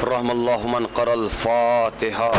رحم اللہ من قرأ الفاتحہ.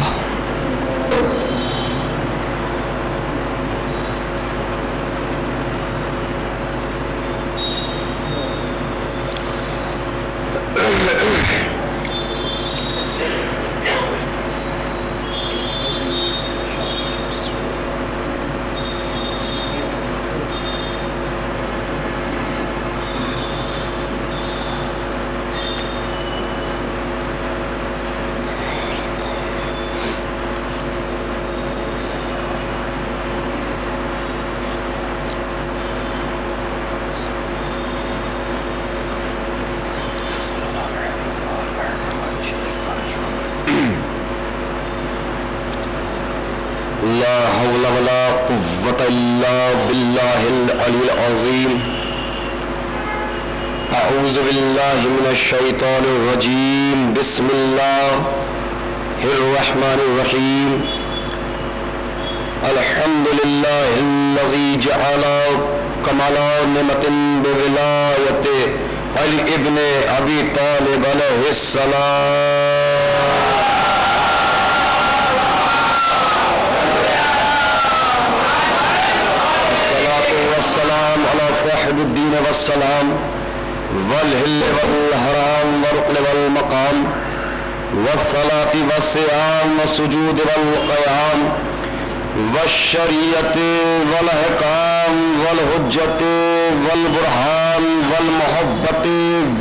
لا حول ولا قوة إلا بالله العلي العظيم. أعوذ بالله من الشيطان الرجيم. بسم الله الرحمن الرحيم. الحمد لله الذي جعل كمال نعمة بولاية علي ابن أبي طالب عليه السلام. والسلام على صاحب الدين والسلام والهل والحرام والركن والمقام والصلاة والصيام والسجود والقيام والشريعة والأحكام والحجة والبرهان والمحبة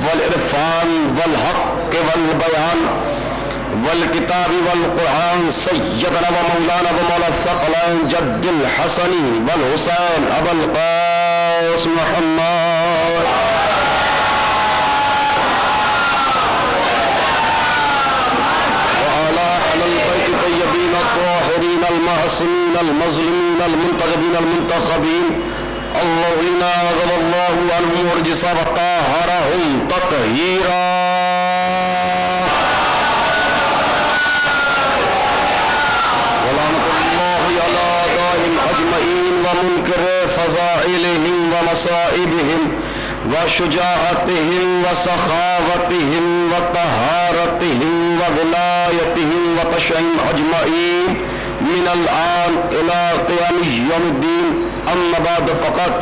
والعرفان والحق والبيان والکتاب والقرآن سیدنا و مولانا و مولا الثقلین جد الحسن والحسین ابو القاسم محمد وعلى أهل البيت الطيبين الطاهرين المعصومين المظلومين المنتخبين المنتخبين الذين عزل الله عنهم الرجس وطهرهم تطهيرا. ومنكر فضائلهم ومصائبهم وشجاعتهم وسخاوتهم وطهارتهم وولايتهم وقشعهم أجمعين من الآن إلى قيام يوم الدين. أما بعد فقد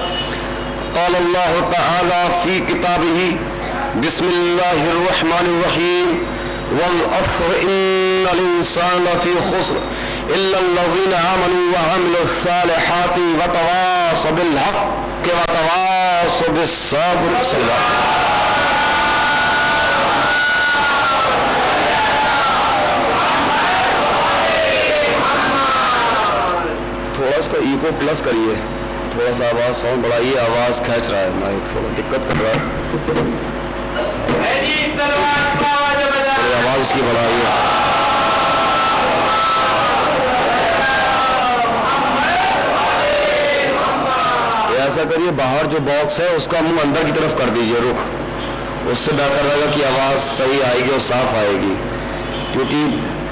قال الله تعالى في كتابه بسم الله الرحمن الرحيم والعصر إن الإنسان لفي خسر إلا الذين آمنوا وعملوا الصالحات وتواصوا بالحق وتواصوا بالصبر. تھوڑا اس کا ایکو پلس کریے, تھوڑا سا آواز ساؤنڈ بڑھائیے, آواز کھینچ رہا ہے مائک, تھوڑا دقت کر رہا ہے, آواز اس کی بڑھائیے. ایسا کریے باہر جو باکس ہے اس کا منہ اندر کی طرف کر دیجئے, رخ, اس سے بہتر رہے گا کہ آواز صحیح آئے گی اور صاف آئے گی, کیونکہ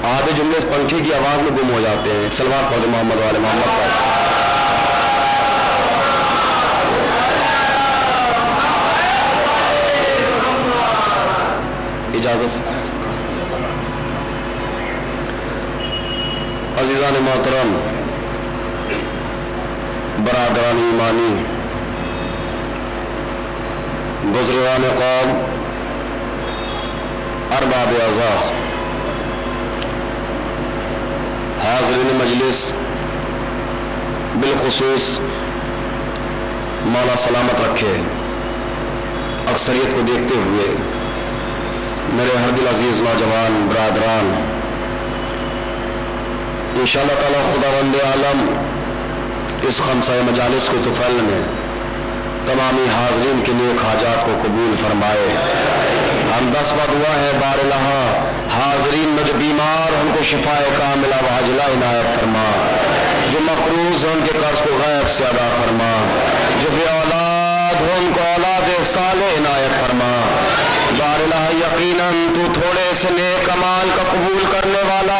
آدھے جملے اس پنکھے کی آواز میں گم ہو جاتے ہیں. صلوات پڑھ دیں محمد والے محمد پر. اجازت. عزیزان محترم, برادران ایمانی, بزرگان قوم, ارباب اعضاء, حاضرین مجلس, بالخصوص مولا سلامت رکھے, اکثریت کو دیکھتے ہوئے میرے ہر دل عزیز نوجوان برادران, انشاءاللہ تعالی خداوند عالم اس خمسہ مجالس کو طفیل میں تمامی حاضرین کے نیک حاجات کو قبول فرمائے. ہم 10 دعا ہے بار الہا حاضرین میں جو بیمار ان کو شفاء کاملہ و عاجلہ عنایت فرما, جو مقروض ہیں ان کے قرض کو غیب سے ادا فرما, جو بے اولاد ہو ان کو اولاد صالح عنایت فرما. بار الہا یقیناً تو تھوڑے سے نیک اعمال کا قبول کرنے والا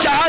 4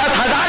10,000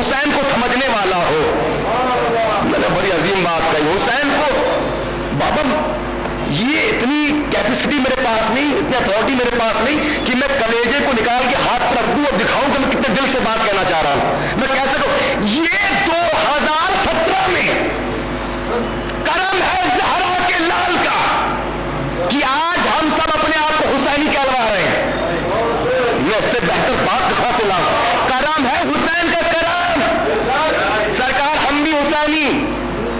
حسین کو سمجھنے والا ہو. میں نے بڑی عظیم بات کہی. حسین کو بابا یہ اتنی کیپیسٹی میرے پاس نہیں, اتنی اتھارٹی میرے پاس نہیں کہ میں کلیجے کو نکال کے ہاتھ پر رکھ دوں اور دکھاؤں کہ میں کتنے دل سے بات کہنا چاہ رہا ہوں. میں کہہ سکوں یہ 2017 میں کرم ہے زہرا کے لال کا کہ آج ہم سب اپنے آپ کو حسینی کہلوا رہے ہیں. یہ اس سے بہتر بات کہاں سے لاؤں؟ کرم ہے حسین کا کرم. سرکار ہم بھی حسینی,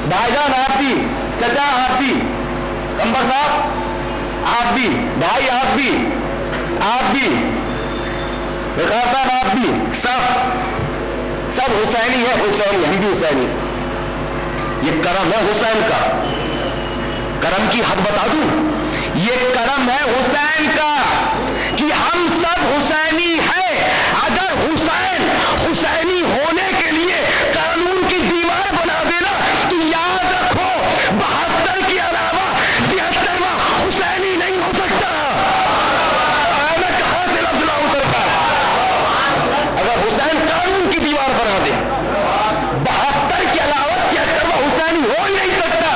بھائی جان آپ بھی, چچا آپ بھی, کمبر صاحب آپ بھی, بھائی آپ بھی, آپ بھی, وقار صاحب آپ بھی, سب حسینی ہے. حسینی, ہم بھی حسینی. یہ کرم ہے حسین کا. کرم کی حد بتا دوں, یہ کرم ہے حسین کا کہ ہم سب حسینی ہیں. اگر حسین حسینی ہونے کے لیے قانون کی دیوار بنا دینا تو یاد رکھو 72 کے علاوہ 73واں حسینی نہیں ہو سکتا. میں کہاں سے لفظ لاؤں سرکار؟ اگر حسین قانون کی دیوار بنا دے 72 کے علاوہ 73واں حسینی ہو ہی نہیں سکتا.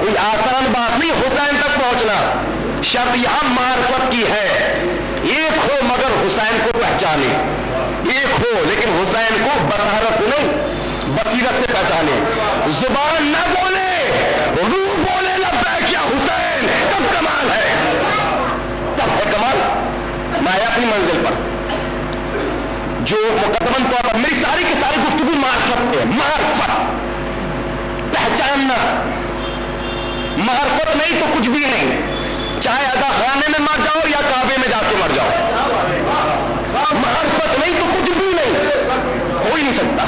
کوئی آسان بات نہیں حسین تک پہنچنا. شرط یہاں معرفت کی ہے. ایک ہو مگر حسین کو پہچانے, ایک ہو لیکن حسین کو بصارت نہیں بصیرت سے پہچانے. زبان نہ بولے, روح بولے لبیک یا حسین, تب کمال ہے, تب ہے کمال. میں آیا اپنی منزل پر جو مقدمن طور پر میری ساری کی ساری گفتگو معرفت پہ. معرفت پہچاننا, معرفت نہیں تو کچھ بھی نہیں. چاہے ادا خانے میں مر جاؤ یا کعبے میں جا کے مر جاؤ, معرفت نہیں تو کچھ بھی نہیں, ہو ہی نہیں سکتا.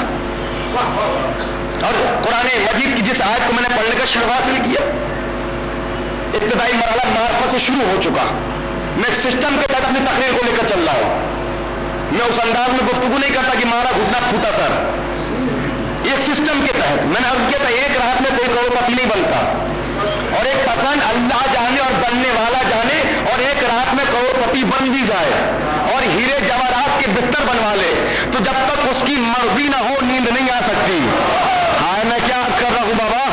اور قرآن مجید کی جس آیت کو میں نے پڑھنے کا شرف حاصل کیا, ابتدائی مرحلہ معرفت سے شروع ہو چکا. میں ایک سسٹم کے تحت اپنی تقریر کو لے کر چل رہا ہوں. میں اس انداز میں گفتگو نہیں کرتا کہ مارا گھٹنا پھوٹا سر. ایک سسٹم کے تحت میں نے عرض کیا تھا ایک رات میں کوئی کروڑپتی نہیں بنتا, اور ایک پسند اللہ جانے اور بننے والا جانے, اور ایک رات میں کروڑپتی بن بھی جائے اور ہیرے جواہرات کے بستر بنوا لے تو جب تک اس کی مرضی نہ ہو نیند نہیں آ سکتی. ہائے میں کیا عرض کر رہا ہوں بابا,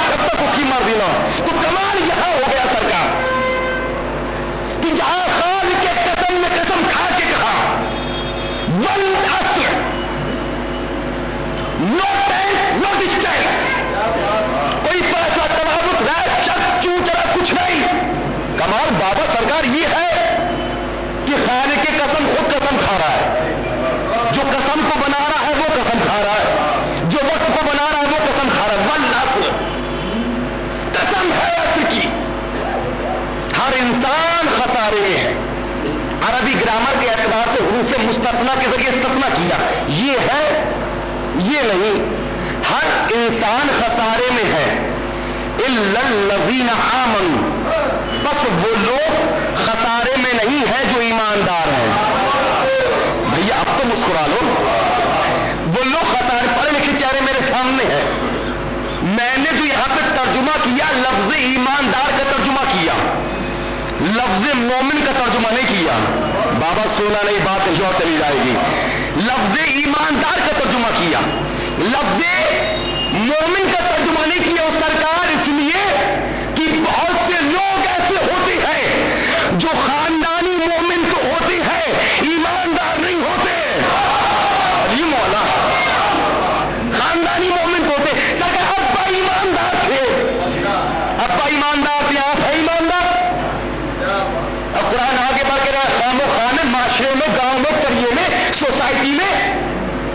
جب تک اس کی مرضی نہ ہو. تو کمال یہاں ہو گیا سرکار کہ جہاں خالق کے قسم میں قسم کھا کے کہا والعصر, نو ٹائم نو ڈسٹینس, کوئی فیصلہ تفاوت رائے شک چوچرا کچھ نہیں. کمال بابا سرکار یہ ہے کہ خالق کی قسم خود قسم کھا رہا ہے, جو قسم کو بنا رہا ہے وہ قسم کھا رہا ہے, جو وقت کو بنا رہا ہے وہ قسم کھا رہا ہے. والعصر, قسم ہے عصر کی. ہر انسان خسارے میں ہے. عربی گرامر کے اعتبار سے حروف مستثنیٰ کے ذریعے استثناء کیا. یہ ہے یہ نہیں, ہر انسان خسارے میں ہے. الا الذین آمنوا, بس وہ لوگ خسارے میں نہیں ہے جو ایماندار ہیں. بھیا اب تو مسکرا لو. وہ لوگ خسارے, پڑھے لکھے چہرے میرے سامنے ہیں. میں نے جو یہاں پہ ترجمہ کیا لفظ ایماندار کا ترجمہ کیا, لفظ مومن کا ترجمہ نہیں کیا. بابا سونا نہیں, بات کہیں اور چلی جائے گی. لفظ ایماندار کا ترجمہ کیا, لفظ مومن کا ترجمہ نہیں کیا. اس سرکار اس لیے کہ بہت سے لوگ ایسے ہوتے ہیں جو خاندانی مومن تو ہوتے ہیں, ایماندار نہیں ہوتے. یہ مولا خاندانی مومن تو ہوتے. سرکار ابا ایماندار تھے, ابا ایماندار تھے, آپ ہے ایماندار. اب قرآن آگے بڑھ کے رہا, خام و خانے معاشرے میں, گاؤں میں, قریے میں, سوسائٹی میں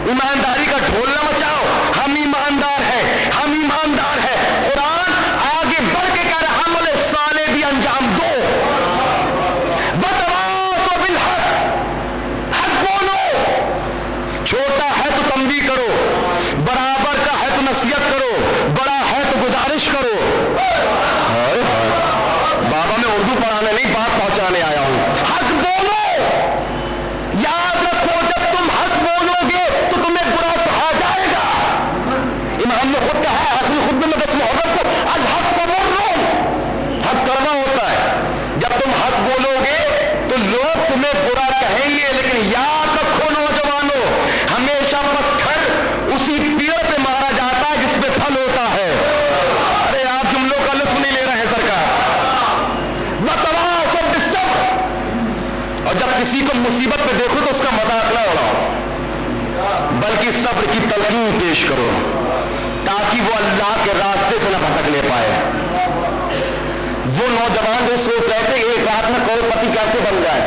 ایمانداری کا ڈھول نہ مچاؤ. ہم ایماندار ہیں, ہم ایماندار ہیں. قرآن آگے بڑھ کے کہہ رہا عمل صالح بھی انجام دو, وتواصوا بالحق, حق بولو. چھوٹا ہے تو تنبیہ کرو, برابر کا ہے تو نصیحت کرو, بڑا ہے تو گزارش کرو. بابا میں اردو پڑھانے نہیں, بات پہنچانے آیا ہوں. حق بولو. یاد رکھو جب تم حق بولو گے تو تمہیں برا کہا جائے گا. کی تلقین پیش کرو تاکہ وہ اللہ کے راستے سے نہ بھٹکنے پائے. وہ نوجوان جو سو کہتے ایک رات میں کروڑ پتی کیسے بن جائے.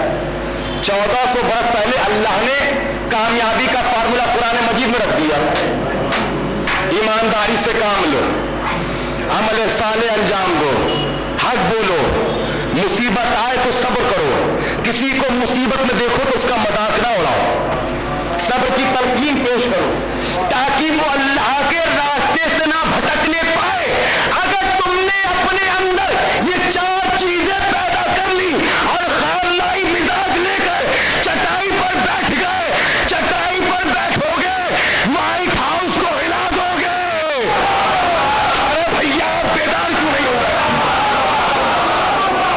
1400 برس پہلے اللہ نے کامیابی کا فارمولا قرآن مجید میں رکھ دیا. ایمانداری سے کام لو, عمل صالح انجام دو, حق بولو, مصیبت آئے تو صبر کرو, کسی کو مصیبت میں دیکھو تو اس کا مذاق نہ اڑاؤ, صبر کی تلقین پیش کرو تاکہ وہ اللہ کے راستے سے نہ بھٹکنے پائے. اگر تم نے اپنے اندر یہ 4 چیزیں پیدا کر لی اور خانائی مزاج لے کر چٹائی پر بیٹھ گئے, چٹائی پر بیٹھو گے, وائٹ ہاؤس کو ہلا دو گے. ارے بھیا بیدار کیوں نہیں ہو رہے؟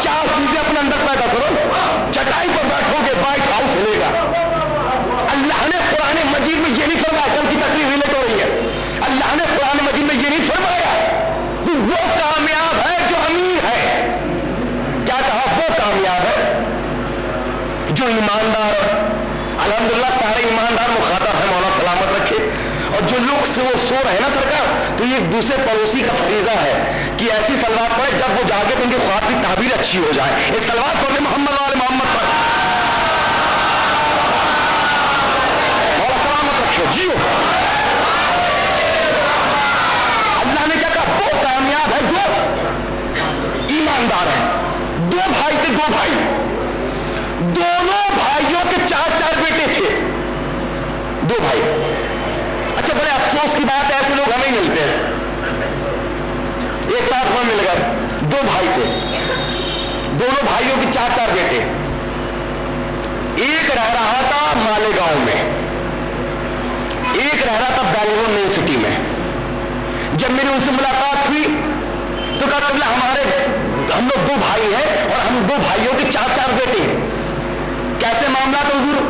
4 چیزیں اپنے اندر پیدا کرو, چٹائی پر بیٹھو گے, وائٹ ہاؤس ہلے گا. اللہ نے قرآن مجید میں یہ نہیں فرمایا, کل کی تقریر ریلیٹ ہو رہی ہے, اللہ نے قرآن مجید میں یہ نہیں فرمایا وہ کامیاب ہے جو امیر ہے. کیا کہا؟ وہ کامیاب ہے جو ایماندار ہے. الحمدللہ سارے ایماندار مخاطب ہے, مولا سلامت رکھے. اور جو لوگ سے وہ سو رہے نا سرکار, تو یہ ایک دوسرے پڑوسی کا فریضہ ہے کہ ایسی سلوات پڑھے جب وہ جاگے تو ان کی خواب کی تعبیر اچھی ہو جائے. ایک سلوات پڑھنے محمد والے محمد پر جیو. اللہ نے کیا کہا؟ وہ کامیاب ہے جو ایماندار ہے. 2 بھائی تھے, 2 بھائی, دونوں بھائیوں کے 4 بیٹے تھے. 2 بھائی. اچھا بڑے افسوس کی بات ہے, ایسے لوگ ہمیں ملتے ہیں. ایک ساتھ ہمیں مل گئے, 2 بھائی تھے, دونوں بھائیوں کے 4 بیٹے. ایک رہ رہا تھا مالیگاؤں میں, ایک رہ رہا تھا بنگلور مین سٹی میں. جب میری ان سے ملاقات ہوئی تو کہا ہم لوگ 2 بھائی ہیں اور ہم 2 بھائیوں کے 4 بیٹے ہیں. کیسے معاملات حضور؟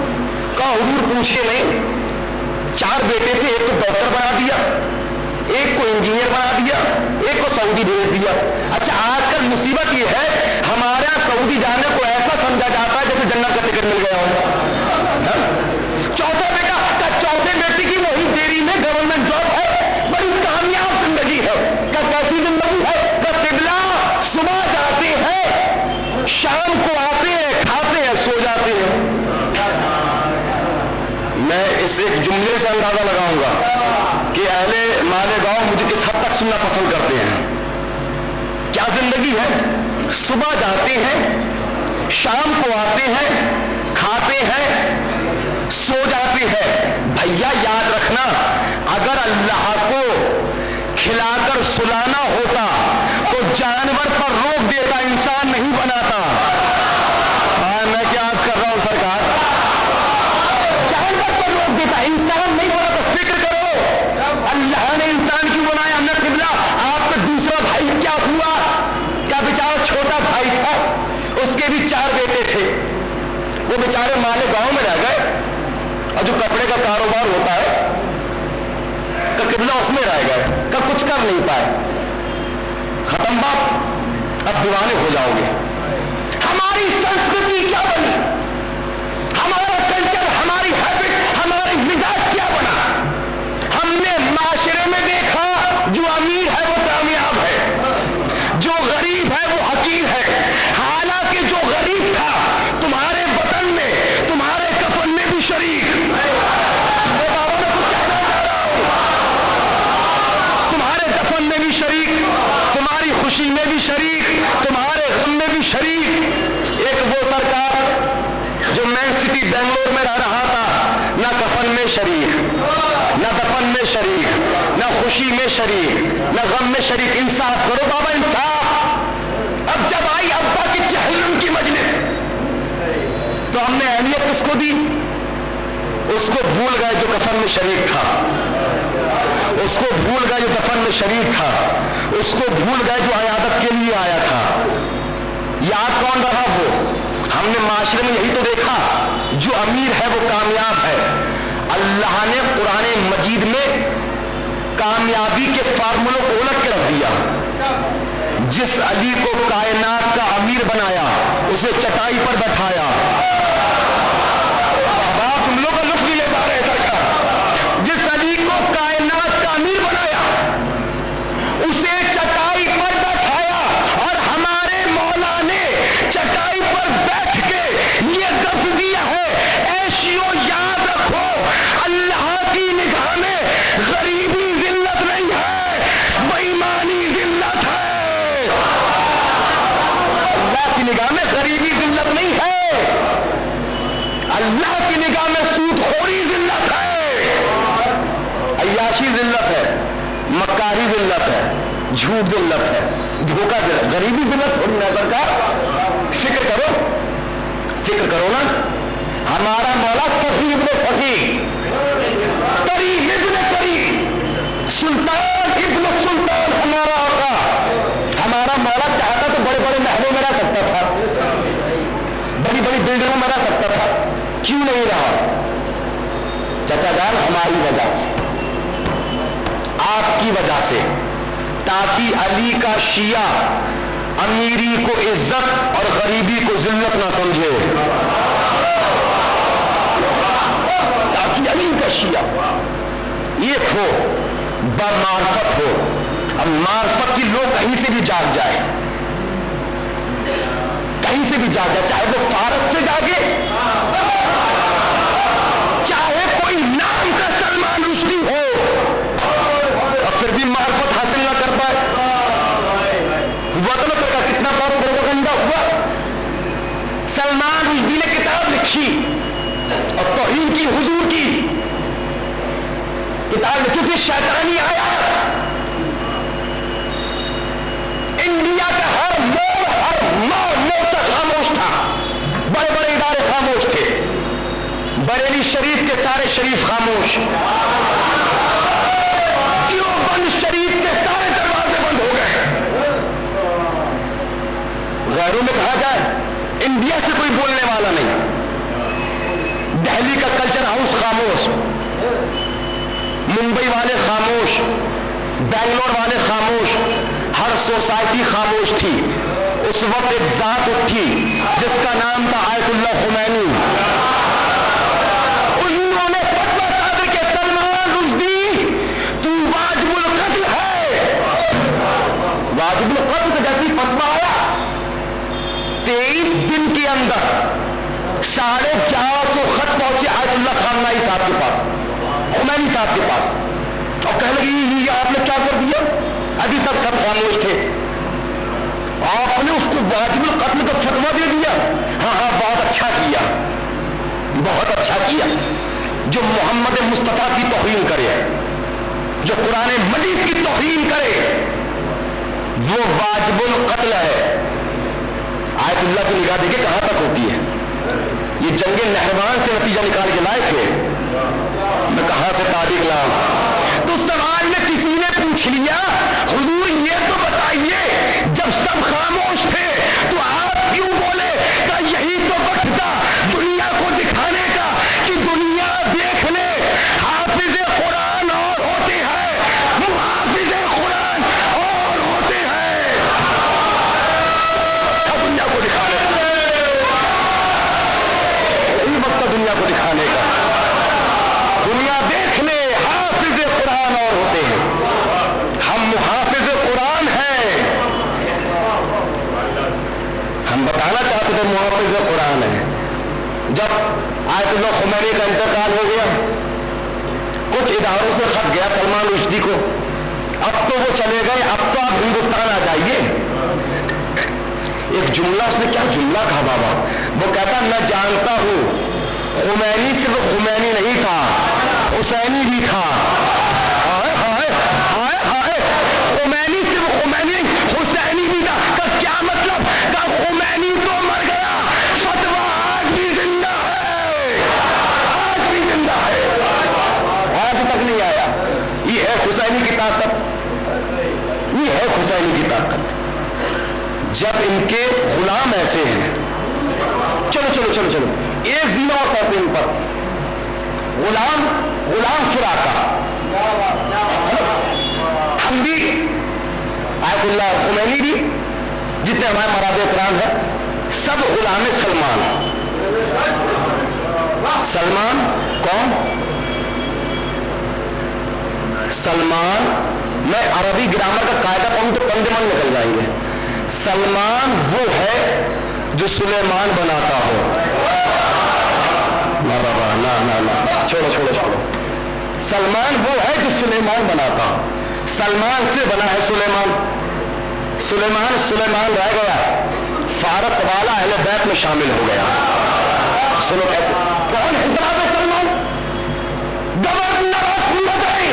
کہا حضور پوچھے نہیں, 4 بیٹے تھے, ایک کو ڈاکٹر بنا دیا, ایک کو انجینئر بنا دیا, ایک کو سعودی بھیج دیا. اچھا آج کل مصیبت یہ ہے ہمارے یہاں سعودی جانے کو ایسا سمجھا جاتا ہے جیسے جنت کا ٹکٹ مل گیا ہو. چوتھا بیٹا کا چوتھے بیٹے کی وہی دیری میں گورنمنٹ جاب ہے, بڑی کامیاب زندگی ہے. کیسی زندگی ہے؟ قبلہ صبح جاتے ہیں, شام کو آتے ہیں, کھاتے ہیں, سو جاتے ہیں. میں اس ایک جملے سے اندازہ لگاؤں گا کہ اہل مالیگاؤں مجھے کس حد تک سننا پسند کرتے ہیں. کیا زندگی ہے؟ صبح جاتے ہیں, شام کو آتے ہیں, کھاتے ہیں, سو جاتے ہیں. بھیا یاد رکھنا, اگر اللہ کو کھلا کر سلانا ہوتا تو جانور پر روک دیتا, انسان نہیں بناتا. میں کیا عرض کر رہا ہوں سرکار, جانور پر روک دیتا, انسان نہیں بناتا. فکر کرو اللہ نے انسان کیوں بنایا؟ ہم نے قبلہ آپ کا دوسرا بھائی کیا ہوا؟ کیا بیچارہ چھوٹا بھائی تھا, اس کے بھی 4 بیٹے تھے, وہ بیچارے مالیگاؤں میں رہ گئے, اور جو کپڑے کا کاروبار ہوتا ہے کا قبلہ اس میں رہ گئے, کا کچھ کر نہیں پائے. ختم بات, اب دیوانے ہو جاؤ گے. ہماری سنسکرتی کیا بنی, ہمارا کلچر, ہماری ہیبٹ, ہماری مزاج کیا بنا؟ ہم نے معاشرے میں دیکھا جو امیر ہے وہ کامیاب ہے, جو غریب ہے وہ حقیر ہے. حالانکہ جو غریب تھا تمہارے وطن میں, تمہارے کفن میں بھی شریک, تمہارے دفن میں بھی شریک, تمہاری خوشی میں بھی شریک, تمہارے غم میں بھی شریک. ایک وہ سرکار جو مین سٹی بنگلور میں رہ رہا تھا, نہ کفن میں شریک, نہ دفن میں شریک, نہ خوشی میں شریک, نہ غم میں شریک. انصاف کرو بابا, انصاف. اب جب آئی ابا کی جہنم کی مجلس تو ہم نے اہمیت کس کو دی؟ اس کو بھول گئے جو کفن میں شریک تھا, اس کو بھول گئے جو دفن میں شریک تھا, اس کو بھول گئے جو عیادت کے لیے آیا تھا. یاد کون رہا وہ؟ ہم نے معاشرے میں یہی تو دیکھا, جو امیر ہے وہ کامیاب ہے. اللہ نے قرآن مجید میں کامیابی کے فارمولوں کو الٹ کے رکھ دیا. جس علی کو کائنات کا امیر بنایا اسے چٹائی پر بٹھایا. تم لوگ کا لطف نہیں لے پا رہے سرکار. جس علی کو ذلت ہے, مکاری ذلت ہے, جھوٹ ذلت ہے, دھوکہ ذلت, غریبی ذلت تھوڑی نہ سرکار. فکر کرو نا, ہمارا مولا فقیر ابن فقیر, کریم ابن کریم, سلطان ابن سلطان ہمارا آقا, ہمارا مولا چاہتا تو بڑے بڑے محلوں میں رہ سکتا تھا, بڑی بڑی بلڈنگوں میں رہ سکتا تھا, کیوں نہیں رہا؟ چچا جان ہماری وجہ سے, آپ کی وجہ سے, تاکہ علی کا شیعہ امیری کو عزت اور غریبی کو ذلت نہ سمجھے, تاکہ علی کا شیعہ ایک ہو, بمعرفت ہو. اب معرفت کی لوگ کہیں سے بھی جاگ جائے, کہیں سے بھی جاگ جائے, چاہے وہ فارس سے جاگے, چاہے کوئی نام کا سلمان رشدی ہو اور پھر بھی معرفت حاصل نہ کر پائے. وطن کا کتنا بہت پروپیگنڈا ہوا. سلمان رشدی نے کتاب لکھی اور توہین کی, حضور کی کتاب لکھی تھی, شیطانی آیات. انڈیا کا ہر مورچہ خاموش تھا, بڑے بڑے ادارے خاموش تھے, بریلی شریف کے سارے شریف خاموش, دیوبند شریف کے سارے دروازے بند ہو گئے. غیروں میں کہا جائے انڈیا سے کوئی بولنے والا نہیں. دہلی کا کلچر ہاؤس خاموش, ممبئی والے خاموش, بنگلور والے خاموش, ہر سوسائٹی خاموش تھی. اس وقت ایک ذات اٹھی جس کا نام تھا آیت اللہ خمینی. انہوں نے فتویٰ صادر کہ سلمان رشدی تو واجب القتل ہے. واجب القتل کا جیسی فتویٰ آیا, 23 دن کے اندر 1150 خط پہنچے آیت اللہ خامنائی صاحب کے پاس, خمینی صاحب کے پاس, اور کہنے لگی یہ آپ نے کیا کر دیا؟ ابھی سب خاموش تھے, آپ نے اس کو واجب القتل کا فتویٰ دے دیا. ہاں بہت اچھا کیا, بہت اچھا کیا. جو محمد مصطفیٰ کی توہین کرے, جو قرآن مجید کی توہین کرے, وہ واجب القتل ہے. آیت اللہ کی نگاہ دیکھیں کہاں تک ہوتی ہے. یہ جنگ نہروان سے نتیجہ نکال کے لائے تھے, میں کہاں سے تاریخ لاؤں. تو سوال میں کسی نے پوچھ لیا, حضور یہ تو بتائیے جب سب خاموش تھے تو آپ کیوں بولے؟ کہ یہی تو وقت تھا دنیا کو دکھانے کا کہ دنیا دیکھ لے حافظ قرآن اور ہوتے ہیں, محافظ قرآن اور ہوتے ہیں. دنیا کو دکھانے کا یہی وقت تھا, دنیا کو دکھانے کا. دنیا دیکھ لے حافظ قرآن اور ہوتے ہیں, ہم محافظ قرآن ہیں. ہم بتانا چاہتے تھے محافظ قرآن ہے. جب آیت اللہ خمینی کا انتقال ہو گیا, کچھ اداروں سے خط گیا سلمان رشدی کو, اب تو وہ چلے گئے, اب تو آپ ہندوستان آ جائیے. ایک جملہ اس نے, کیا جملہ کہا بابا, وہ کہتا میں جانتا ہوں خمینی صرف خمینی نہیں تھا, حسینی بھی تھا. خمینی صرف خمینی, حسینی بھی تھا. کا کیا مطلب؟ کا خمینی تو مر گیا, فتویٰ آج بھی زندہ ہے, آج بھی زندہ ہے, آج تک نہیں آیا. یہ ہے حسینی کی طاقت, یہ ہے حسینی کی طاقت. جب ان کے غلام ایسے ہیں, چلو چلو چلو چلو ایک زینہ اور کرتے ان پر, غلام فراقہ. ہم بھی آیت اللہ خمینی بھی جتنے ہمارے مراد اکرام ہیں سب غلام سلمان. سلمان کون؟ سلمان, میں عربی گرامر کا قاعدہ پڑھوں تو پندے من نکل جائیں گے. سلمان وہ ہے جو سلیمان بناتا ہو. چھوڑو. سلمان وہ ہے جو سلیمان بناتا ہو. سلمان سے بنا ہے سلیمان. سلیمان رہ گیا, فارس والا اہل بیت میں شامل ہو گیا. سنو کیسے, کون ہے جناب سلمان؟ گورنر آف مدعی,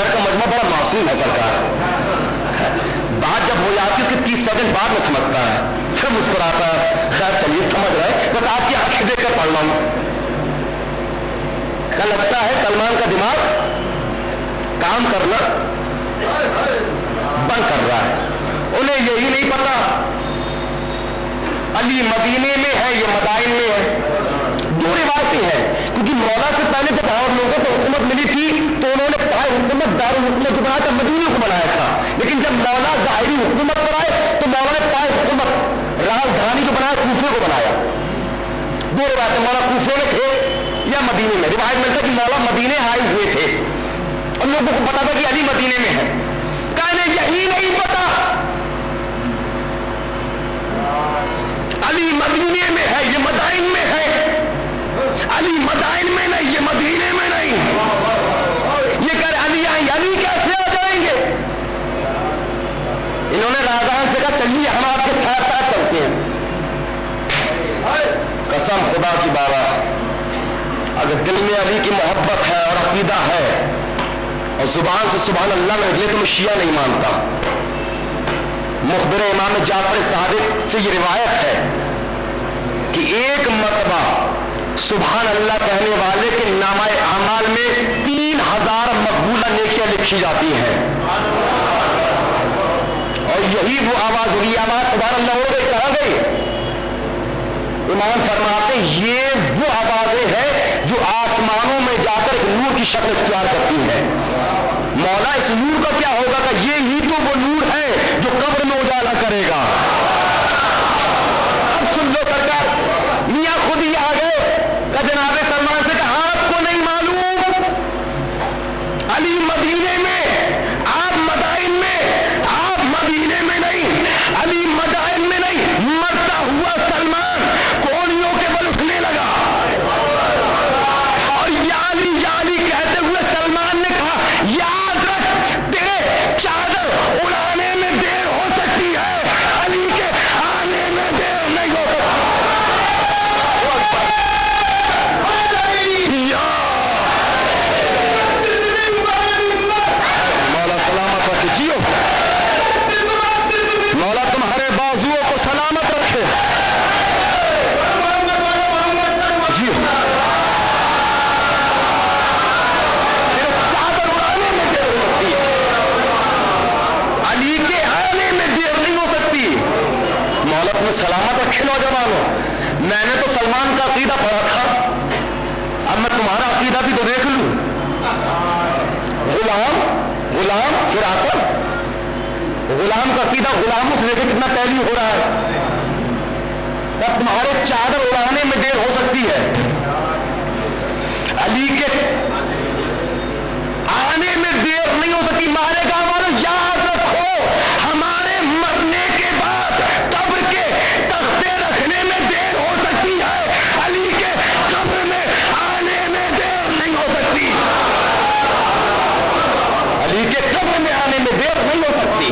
ڈر کا مجمع بڑا معصوم ہے سرکار. بات جب ہو جاتی ہے اس کے 30 سیکنڈ بعد میں سمجھتا ہے, پھر مسکراتا ہے, خیر چلیے سمجھ رہے, بس آپ کی آنکھیں دیکھ کر پڑھ رہا ہوں. کیا لگتا ہے سلمان کا دماغ کام کرنا بند کر رہا ہے. انہیں یہی نہیں پتا علی مدینے میں ہے یہ مدائن میں ہے. دو روایتیں ہیں, کیونکہ مولا سے پہلے جب اور لوگوں کو حکومت ملی تھی تو انہوں نے پائے حکومت دارالحکومت جو بنایا تھا مدینے کو بنایا تھا, لیکن جب مولا ظاہری حکومت پر آئے تو مولا نے پائے حکومت راجدھانی جو بنایا کوفے کو بنایا. دو روایتیں, مولا کوفے میں تھے یا مدینے میں. روایت ملتا کہ مولا مدینے آئے ہوئے تھے اور لوگوں کو پتا تھا کہ علی مدینے میں ہے. کہنے یہی نہیں پتا علی مدینے میں ہے یہ مدائن میں ہے, علی مدائن میں نہیں یہ مدینے میں نہیں. یہ کہہ علی آئیں گے, علی کیسے آ جائیں گے؟ انہوں نے راجان سے کہا چلیے ہم آپ کے ساتھ ساتھ چلتے ہیں. قسم خدا کی بارہ, اگر دل میں علی کی محبت ہے اور عقیدہ ہے اور زبان سے سبحان اللہ نکلے تو میں شیعہ نہیں مانتا. مخبر امام جعفر صادق سے یہ روایت ہے کہ ایک مرتبہ سبحان اللہ کہنے والے کے نامہ اعمال میں 3000 مقبولہ نیکیاں لکھی جاتی ہیں. اور یہی وہ آواز ہوگی, آواز سبحان اللہ ہو گئی, کہاں گئی؟ امام فرماتے یہ وہ آوازیں ہیں جو آسمانوں میں جا کر ایک نور کی شکل اختیار کرتی ہیں. مولا اس نور کا کیا ہوگا کہ یہ ہی تو وہ نور ہے جو قبر میں اجالا کرے گا. اب سن لو سرکار, میاں خود ہی آ گئے کہ جناب سلمان سے کہا آپ کو نہیں معلوم علی مدینے میں, آپ مدائن میں, آپ مدینے میں نہیں, علی مدائن میں نہیں. مرتا ہوا سلمان کوڑیوں کے بل اٹھنے لگا اور یا علی کہتے ہوئے سلمان نے کہا یاد رکھ تیرے چادر اڑانے میں دیر ہو سکتی ہے, علی کے آنے میں دیر نہیں ہو سکتی. مولا سلامت رکھے, جیو مولا تمہارے بازوؤں کو سلامت رکھے, جیو. چادر اڑانے میں دیر ہو سکتی ہے, علی کے آنے میں دیر نہیں ہو سکتی. مولا تمہیں سلامت رکھے. نوجوانوں, میں نے تو سلمان کا عقیدہ پڑھا تھا, اب میں تمہارا عقیدہ بھی تو دیکھ لوں. غلام پھر آقا, غلام کا عقیدہ غلاموں سے دیکھے کتنا پہلی ہو رہا ہے. اب تمہارے چادر اڑانے میں دیر ہو سکتی ہے, علی کے آنے میں دیر نہیں ہو سکتی. مارے گاؤں والوں یاد رکھو ہمارے مرنے کے بعد قبر کے تختے رکھنے میں دیر ہو سکتی ہے, علی کے قبر میں آنے میں دیر نہیں ہو سکتی. علی کے قبر میں آنے میں دیر نہیں ہو سکتی.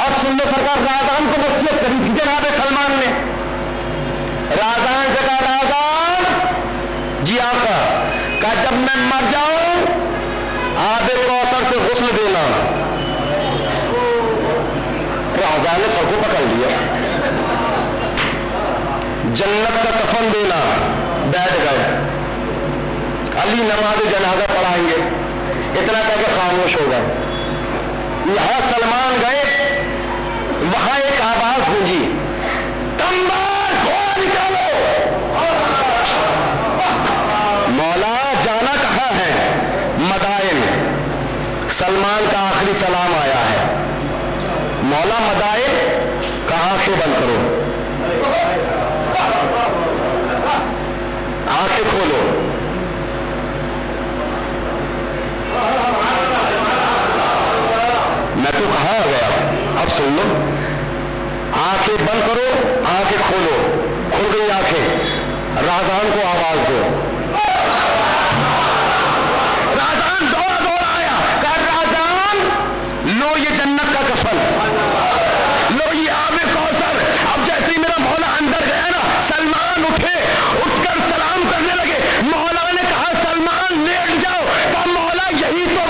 اب سن لو سرکار, رازان کو وصیت کری تھی جناب سلمان نے. رازان سے کہا رازان جی آقا, کہا جب میں مر جاؤں آب کوثر سے غسل دینا. رازان نے سب کو پکڑ لیا. جنت کا کفن دینا, بیٹھ گئے. علی نماز جنازہ پڑھائیں گے, اتنا کہہ کے خاموش ہو گئے. یہاں سلمان گئے, وہاں ایک آواز گونجی, تمبار کھول نکالو. مولا جانا کہاں ہے؟ مدائن. سلمان کا آخری سلام آیا ہے. مولا مدائن کہاں آنکھیں بند کرو, آنکھیں کھولو. میں تو کہاں آ گیا, اب سن لو. آنکھیں بند کرو, آنکھیں کھولو. کھل گئی آنکھیں. رازان کو آواز دو. رازان دوڑا آیا, کہا رازان لو یہ جنت کا کفن, لو یہ آب کوثر. اب جیسے ہی میرا مولا اندر گیا نا, سلمان اٹھے, اٹھ کر سلام کرنے لگے. مولا نے کہا سلمان لیٹ جاؤ. کہا مولا یہی تو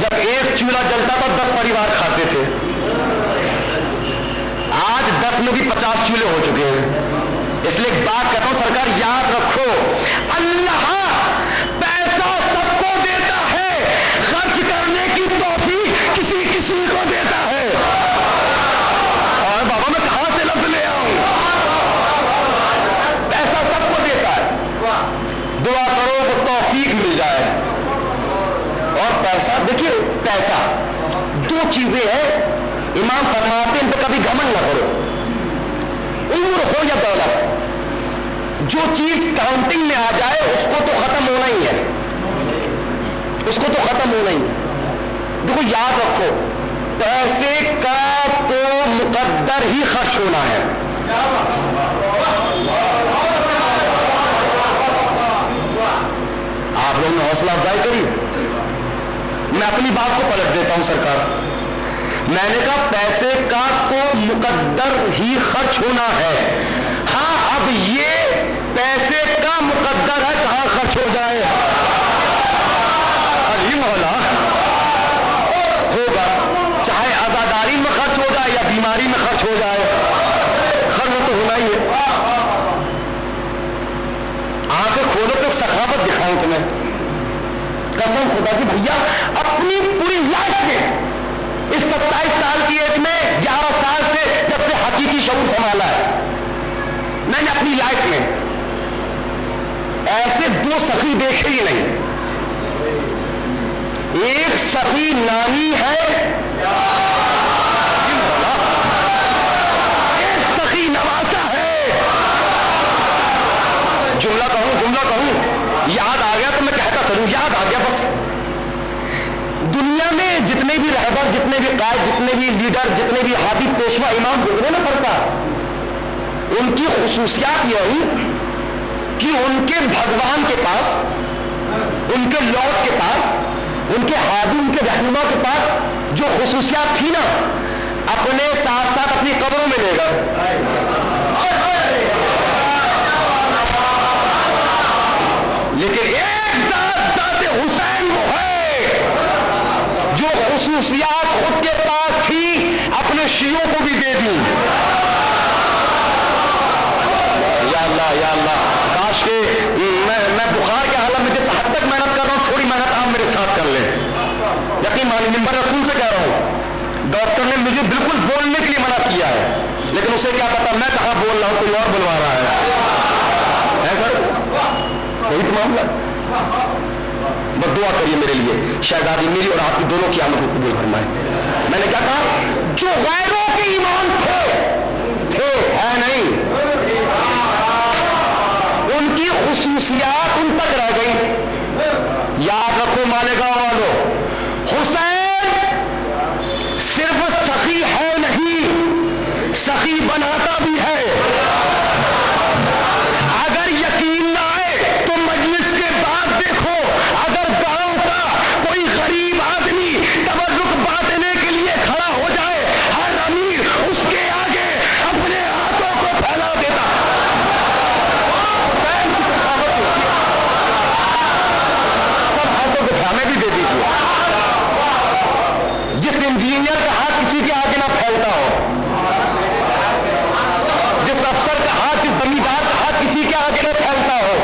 جب ایک چولہا جلتا تو 10 پریوار کھاتے تھے. آج 10 میں بھی 50 چولہے ہو چکے ہیں. اس لیے ایک بات کہتا ہوں سرکار یاد رکھو, اللہ پیسہ سب کو دیتا ہے, خرچ کرنے کی توفیق کسی کسی کو دیتا ہے. اور بابا میں کہاں سے لفظ لے آؤں, پیسہ سب کو دیتا ہے. دعا کرو تو توفیق مل جائے. اور پیسہ دیکھیے, پیسہ 2 چیزیں ہیں, امام فرماتے ہیں ان پہ کبھی گھمنڈ نہ کرو, عمر ہو یا دولت, جو چیز کاؤنٹنگ میں آ جائے اس کو تو ختم ہونا ہی ہے, اس کو تو ختم ہونا ہی ہے. دیکھو یاد رکھو, پیسے کا تو مقدر ہی خرچ ہونا ہے. آپ لوگوں نے حوصلہ افزائی کری, میں اپنی بات کو پلٹ دیتا ہوں سرکار. میں نے کہا پیسے کا تو مقدر ہی خرچ ہونا ہے. ہاں اب یہ پیسے کا مقدر ہے کہاں خرچ ہو جائے. علی مولا ہوگا, چاہے عزاداری میں خرچ ہو جائے یا بیماری میں خرچ ہو جائے, خرچ تو ہونا ہی ہے. آنکھیں کھولو تو ایک سخاوت دکھاؤں تمہیں قسم خدا کی. بھیا اپنی پوری لائف میں اس 27 سال کی ایج میں 11 سال سے جب سے حقیقی شعور سنبھالا ہے, میں نے اپنی لائف میں ایسے 2 سخی دیکھے ہی نہیں. ایک سخی نانی ہے, ایک سخی نواسا ہے. جملہ کہوں یاد آ گیا تو میں کہتا چلوں, یاد آ گیا بس. دنیا میں جتنے بھی رہبر, جتنے بھی قائد, جتنے بھی لیڈر, جتنے بھی ہادی پیشوا امام گزرے نا سرکار, ان کی خصوصیات یہ ہوئی کہ ان کے بھگوان کے پاس, ان کے لارڈ کے پاس, ان کے ہادی, ان کے رہنما کے پاس جو خصوصیات تھی نا, اپنے ساتھ ساتھ اپنی قبروں میں لے گئے. لیکن ایک ذات حسین وہ ہے جو خصوصیات خود کے پاس تھی اپنے شیعوں کو بھی دے دی. یا اللہ کاش کہ میں بخار کے حالت میں جس حد تک محنت کر رہا ہوں تھوڑی محنت آپ میرے ساتھ کر لیں. یقین مانی ممبر رسول سے کہہ رہا ہوں, ڈاکٹر نے مجھے بالکل بولنے کے لیے منع کیا ہے, لیکن اسے کیا پتا میں کہاں بول رہا ہوں, کوئی اور بلوا رہا ہے سر. وہی تو معاملہ. بس دعا کریے میرے لیے, شہزادی میری اور آپ کی دونوں کی آمد کو قبول فرمائے. میں نے کیا کہا, جو غیروں کے ایمان تھے ہے نہیں, ان کی خصوصیات ان تک رہ گئی. یاد رکھو مالیگاؤں والوں, حسین صرف سخی ہے نہیں, سخی بناتا بھی ہے. اگر یقین نہ آئے تو مجلس کے بعد دیکھو, اگر گاؤں کا کوئی غریب آدمی تبرک باندھنے کے لیے کھڑا ہو جائے, ہر امیر اس کے آگے اپنے ہاتھوں کو پھیلا دیتا. سب ہاتھوں کو پھیلانے بھی دے دیجیے. جس انجینئر کا ہاتھ کسی کے آگے نہ پھیلتا ہو, جس افسر کا ہاتھ, جس زمیندار کا ہاتھ کسی کے آگے نہ پھیلتا ہو.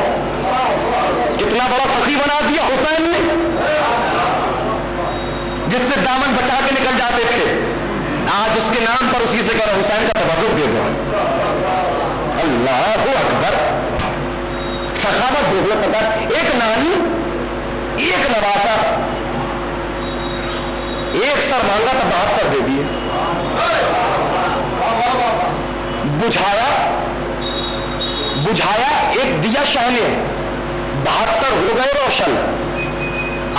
کتنا بڑا سخی بنا دیا حسین نے, جس سے دامن بچا کے نکل جاتے تھے, آج اس کے نام پر اسی سے کہہ رہا حسین کا تبرک دے دو. اللہ اکبر, سخاوت دیکھ لو سرکار. ایک نانی, ایک نواسا, ایک سر مانگا تو 72 دے دیے. بجھایا ایک دیا شاہ نے, 72 ہو گئے روشن.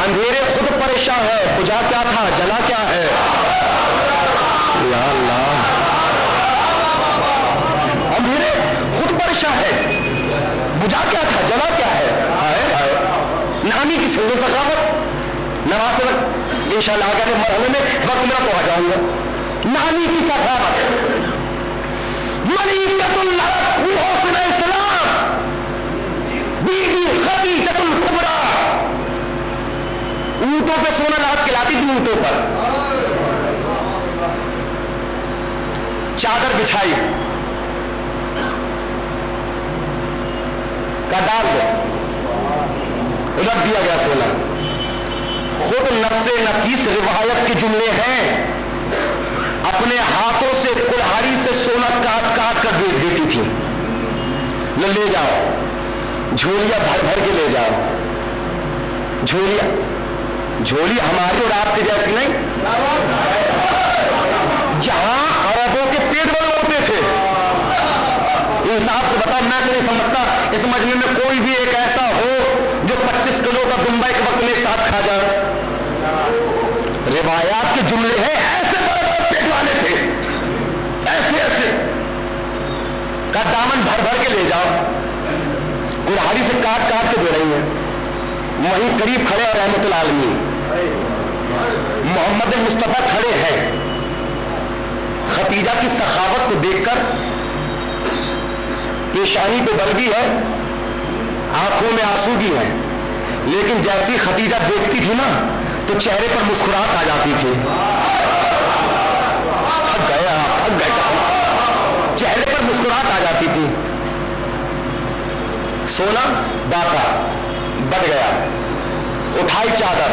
اندھیرے خود پریشان ہے, بجھا کیا تھا جلا کیا ہے. یا اللہ, اندھیرے خود پریشان ہے, بجھا کیا تھا جلا کیا ہے. نانی کی سنو سخاوت. نواز انشاءاللہ آگے کے مرحلے میں وقت میرا تو آ جاؤں گا. نانی کی سخاوت, ملکۃ الحسن السلام, بی بی خدیجۃ الکبریٰ, اونٹوں پہ سونا لاد کے لاتی تھی، اونٹوں پر چادر بچھائی کا ڈال دو، رکھ دیا گیا سونا. خود نفس نفیس روایت کے جملے ہیں، اپنے ہاتھوں سے کلہاڑی سے سونا کاٹ کاٹ کر دیتی تھی. لے جاؤ جھولیاں بھر بھر کے لے جاؤ. جھولی ہماری اور آپ کے جیسی نہیں. جہاں عربوں کے پیٹ بڑے ہوتے تھے، انصاف سے بتاؤ، میں تو نہیں سمجھتا اس مجمع میں کوئی بھی ایک ایسا ہو جو 25 کلو کا دمبا ایک وقت میں ایک ساتھ کھا جائے. روایات کے جملے ہیں، ایسے بڑے بڑے پیٹ والے تھے، ایسے ایسے کا دامن بھر بھر کے لے جاؤ. کلہاڑی سے کاٹ کاٹ کے دے رہی ہیں. وہیں قریب کھڑے اور رحمت العالمین محمد مصطفیٰ کھڑے ہیں. خدیجہ کی سخاوت کو دیکھ کر پیشانی پہ بل بھی ہے، آنکھوں میں آنسو بھی ہیں، لیکن جیسی خدیجہ دیکھتی تھی نا تو چہرے پر مسکراہٹ آ جاتی تھی. تھک گئے چہرے پر مسکراہٹ آ جاتی تھی. سونا داتا بڑھ گیا، اٹھائی چادر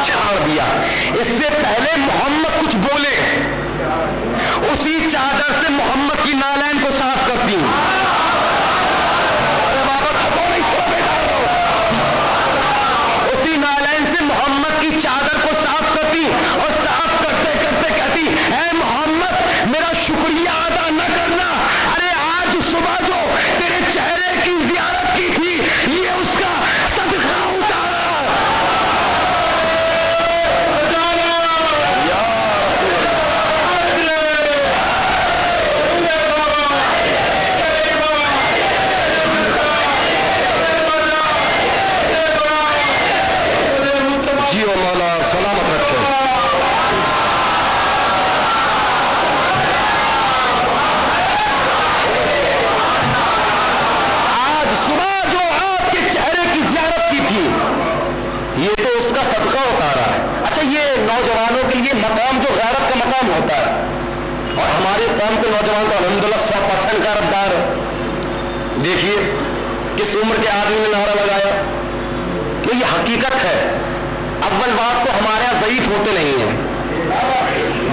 چھاڑ دیا. اس سے پہلے محمد کچھ بولے، اسی چادر سے محمد کی نالین کو صاف کرتی. ارے بابا کھپو نہیں چھوڑ بیٹا، اسی نالین سے محمد کی چادر کو صاف کرتی اور صاف کرتے کرتے کہتی، اے محمد میرا شکریہ ادا نہ کرنا. ارے آج صبح جو تیرے چہرے کی زیارت کی تھی، یہ اس کا صدقہ اتارا. جی مولا سلامت رکھے. آج صبح جو آپ کے چہرے کی زیارت کی تھی، یہ تو اس کا صدقہ اتارا ہے. اچھا، یہ نوجوانوں کے لیے مقام جو غیرت کا مقام ہوتا ہے، اور ہمارے قوم کے نوجوان تو الحمدللہ 100% غیرتدار ہے. دیکھیے کس عمر کے آدمی نے نعرہ لگایا. تو یہ حقیقت ہے. اول بات تو ہمارے یہاں ضعیف ہوتے نہیں ہیں،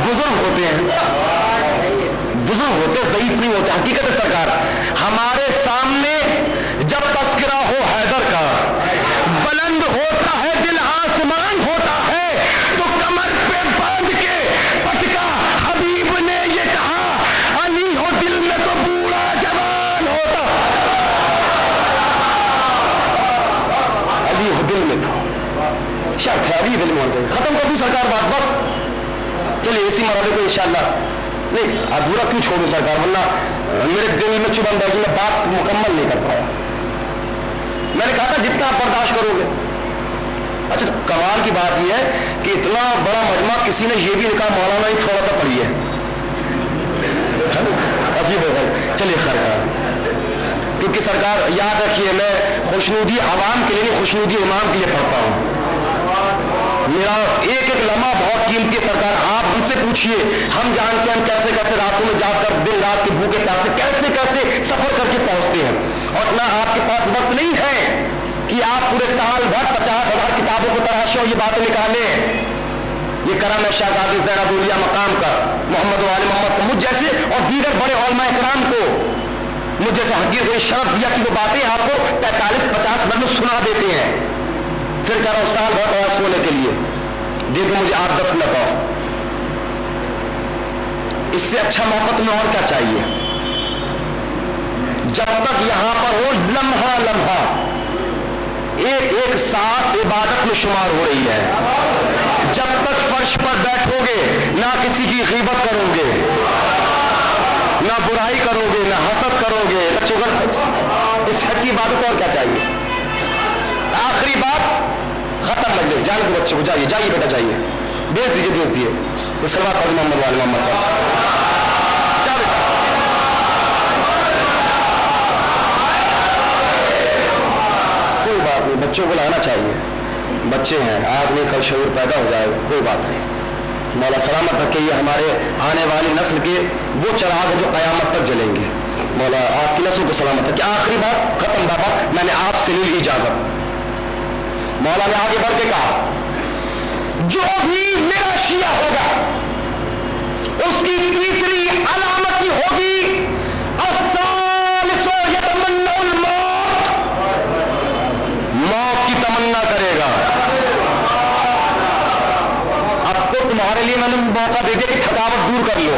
بزرگ ہوتے ہیں. بزرگ ہوتے، ضعیف نہیں ہوتے. حقیقت ہے سرکار، ہمارے سامنے جب تذکرہ ہو حیدر کا، بلند ہوتا ہے دل، آسمان ہوتا ہے، تو کمر پہ باندھ کے پٹکا حبیب نے یہ کہا، علی ہو دل میں تو بوڑھا جوان ہوتا. علی ہو دل میں تھا، شرط ہے ابھی دل میں ہونا چاہیے. ختم کر دوں سرکار بات، بس چلیے اسی مرحلے کو انشاءاللہ. نہیں ادھورا کیوں چھوڑوں سرکار، ورنہ میرے دل میں چبھتا ہے کہ میں بات مکمل نہیں کر پایا. میں نے کہا تھا جتنا آپ برداشت کرو گے. اچھا کمال کی بات یہ ہے کہ اتنا بڑا مجمع کسی نے یہ بھی نہیں کہا مولانا ہی تھوڑا سا پڑھی ہے. عجیب ہو گئے. چلیے خیر کا، کیونکہ سرکار یاد رکھیے میں خوشنودی عوام کے لیے نہیں، خوشنودی امام کے لیے پڑھتا ہوں. میرا ایک ایک لمحہ بہت قیمتی ہے سرکار. آپ ہم سے پوچھئے، ہم جانتے ہیں ہم کیسے کیسے راتوں میں جا کر دن رات کے بھوکے پیاسے کیسے کیسے سفر کر کے پہنچتے ہیں، اور نہ آپ کے پاس وقت نہیں ہے کہ آپ پورے سال بھر 50,000 کتابوں کو تراشیں اور یہ باتیں نکالیں. یہ کرم ہے شہزادی زینب اولیاء مقام کا، محمد وآل محمد کو، مجھ جیسے اور دیگر بڑے علماء اکرام کو مجھ جیسے حقیقت شرف دیا کہ وہ باتیں آپ کو 45-50 منٹ میں سنا دیتے ہیں. پھر کہہ رہا ہوں سال بہت آیا سونے کے لیے، دیکھو مجھے 8-10 منٹ آؤ. اس سے اچھا موقع تمہیں اور کیا چاہیے؟ جب تک یہاں پر ہو لمحہ لمحہ ایک ایک سانس عبادت میں شمار ہو رہی ہے. جب تک فرش پر بیٹھو گے نہ کسی کی غیبت کرو گے، نہ برائی کرو گے، نہ حسد کرو گے، نہ چغل. اس سے اچھی عبادت اور کیا چاہیے؟ آخری بات ختم مجلس. جانے دو بچے کو، جائیے جائیے بیٹا جائیے، بھیج دیجیے بھیج دیے. سلوات پڑھ محمد وآل محمد کا. کوئی بات نہیں. بچوں کو لانا چاہیے. بچے ہیں, آج نہیں کل شعور پیدا ہو جائے گا, کوئی بات نہیں. مولا سلامت رکھے یہ ہمارے آنے والی نسل کے وہ چراغ جو قیامت تک جلیں گے. مولا آپ کی نسل کو سلامت رکھے. آخری بات ختم بابا, میں نے آپ سے لی اجازت. مولا نے آگے بڑھ کے کہا جو بھی میرا شیعہ ہوگا اس کی تیسری علامت یہ ہوگی الثالث یتمنى الموت, موت کی تمنا کرے گا. اب تو تمہارے لیے میں نے موقع دے دیا کہ تھکاوٹ دور کر لو,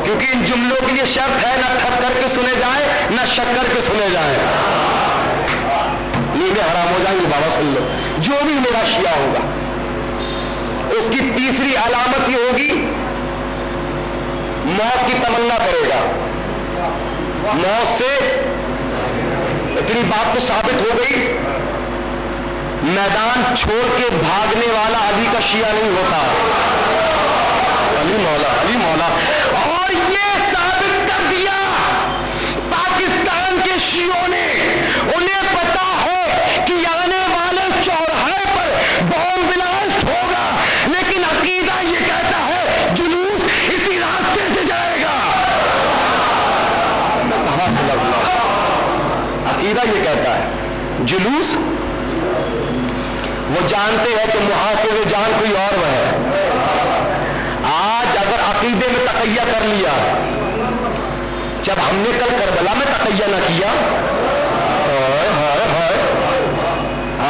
کیونکہ ان جملوں کی یہ شرط ہے نہ تھک کر کے سنے جائیں نہ شک کر کے سنے جائیں. نیندیں حرام ہو جائیں گی. بابا سن لو, جو بھی میرا شیعہ ہوگا اس کی تیسری علامت یہ ہوگی موت کی تمنا کرے گا. موت سے اتنی بات تو ثابت ہو گئی, میدان چھوڑ کے بھاگنے والا علی کا شیعہ نہیں ہوتا. علی مولا, علی مولا. اور یہ ثابت کر دیا پاکستان کے شیعوں نے. انہیں پتا ہے کہ آنے والے چوراہے پر بم بلاسٹ ہوگا, لیکن عقیدہ یہ کہتا ہے جلوس اسی راستے سے جائے گا. کہاں سے لگ رہا, عقیدہ یہ کہتا ہے جلوس. وہ جانتے ہیں کہ محافظ جان کوئی اور وہ ہے. آج اگر عقیدے میں تقیہ کر لیا, جب ہم نے کل کربلا میں تقیہ نہ کیا,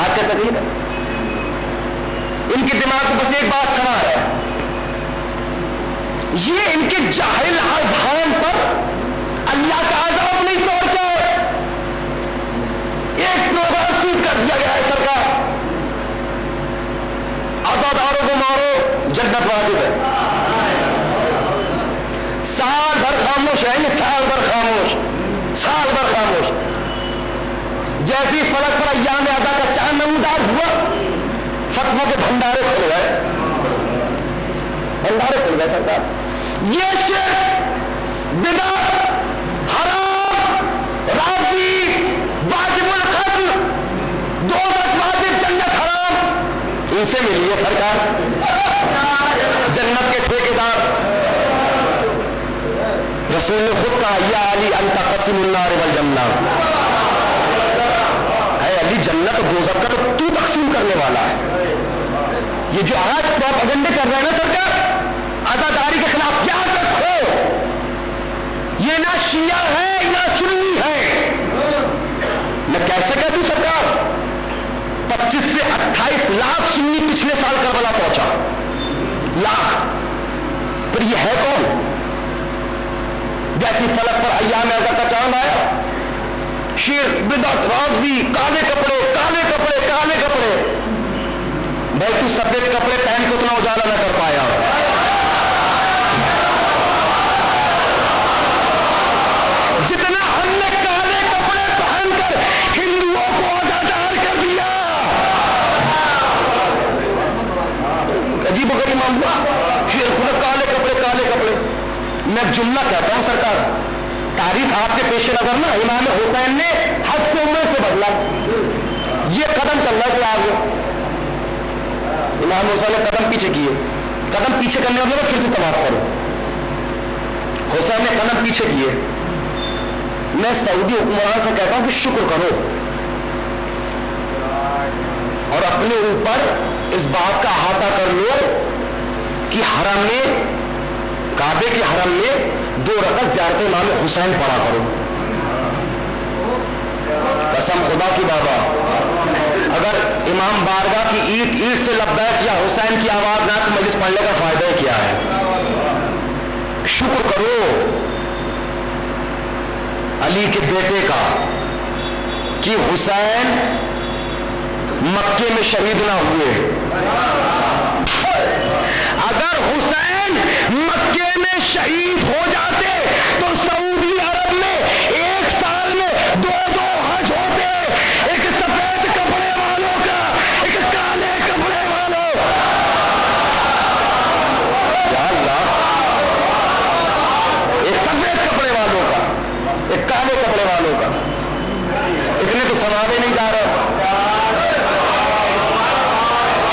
آج کیا تقیہ ہے. ان کے دماغ میں بس ایک بات سوار ہے, یہ ان کے جاہل اذہان پر اللہ کا عذاب نہیں توڑتے. ایک پروگرام شوٹ کر دیا گیا ہے سرکار, آزاداروں کو مارو جنت واجب ہے. سال بھر خاموش ہے, یہ سال بھر خاموش, سال بھر خاموش. جیسی فلک پر ایام ادا کا چاند نمودار ہوا, فتووں کے بھنڈارے کھل گئے, بھنڈارے کھل گئے سرکار. یہ شرک, بدعت, حرام, راضی, واجب القتل, دوزخ واجب, جنت حرام, ان سے ملی ہے سرکار جنت کے ٹھیکیدار. رسول نے خود کہا یا علی انت قسم النار والجنہ, اے علی جنت اور دوزخ کا تو تقسیم کرنے والا ہے. یہ جو آج پروپیگنڈے کر رہے ہیں نا سرکار عزاداری کے خلاف, کیا رکھو, یہ نہ شیعہ ہے نہ سنی ہے. میں کیسے کہہ دوں سرکار, 25 سے 28 لاکھ سنی پچھلے سال کربلا پہنچا, لاکھ. پھر یہ ہے کون؟ جیسی فلک پر ایام اعزا کا چاند آیا, شرک, بدعت, راضی, کالے کپڑے, کالے کپڑے, کالے کپڑے. بھائی تو سفید کپڑے پہن کے اتنا اجالا نہ کر پایا. جتنا ہم نے کالے کپڑے پہن کر ہندوؤں کو آزادار کر دیا. عجیب و غریب معاملہ, کالے کپڑے, کالے کپڑے. میں جملہ کہتا ہوں سرکار, تاریخ آپ کے پیش نظر نا امام حسین نے حج کو عمرے سے بدلا. یہ قدم چل رہا ہے کہ آگے امام حسین نے قدم پیچھے کیے, قدم پیچھے کرنے والے پھر سے طواف کرو. حسین نے قدم پیچھے کیے. میں سعودی حکمران سے کہتا ہوں کہ شکر کرو اور اپنے اوپر اس بات کا احاطہ کر لو کہ حرم میں, کعبے کے حرم میں 2 رکعت زیارت امام حسین پڑھا کرو. قسم خدا کی بابا, اگر امام بارگاہ کی اینٹ اینٹ سے لبیک یا حسین کی آواز نہ تو مجلس پڑھنے کا فائدہ کیا ہے. شکر کرو علی کے بیٹے کا کہ حسین مکے میں شہید نہ ہوئے. اگر حسین مکے میں شہید ہو جاتے تو سعودی عرب میں 1 سال میں 2 حج ہوتے, ایک سفید کپڑے والوں کا, ایک کالے کپڑے والوں. یا اللہ, ایک سفید کپڑے والوں کا, ایک کالے کپڑے والوں کا. اتنے تو سوابے نہیں جا رہے.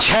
6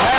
6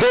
2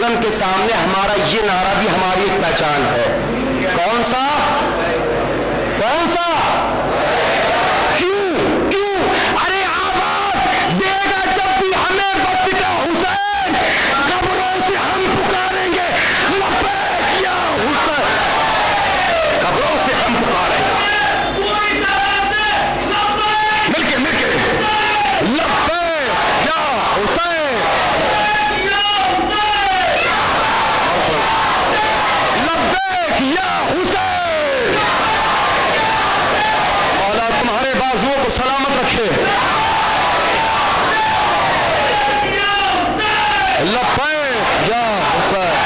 ویژن کے سامنے ہمارا یہ نعرہ بھی ہماری ایک پہچان ہے. کون سا؟ کون سا؟ کیوں؟ ارے آواز دے گا جب بھی ہمیں وقت کا حسین، قبروں سے ہم پکاریں گے لبیک یا حسین، قبروں سے ہم پکاریں گے مل کے لبیک یا حسین، لبیک یا حسین. مولا تمہارے بازوؤں کو سلامت رکھے. لبیک یا حسین.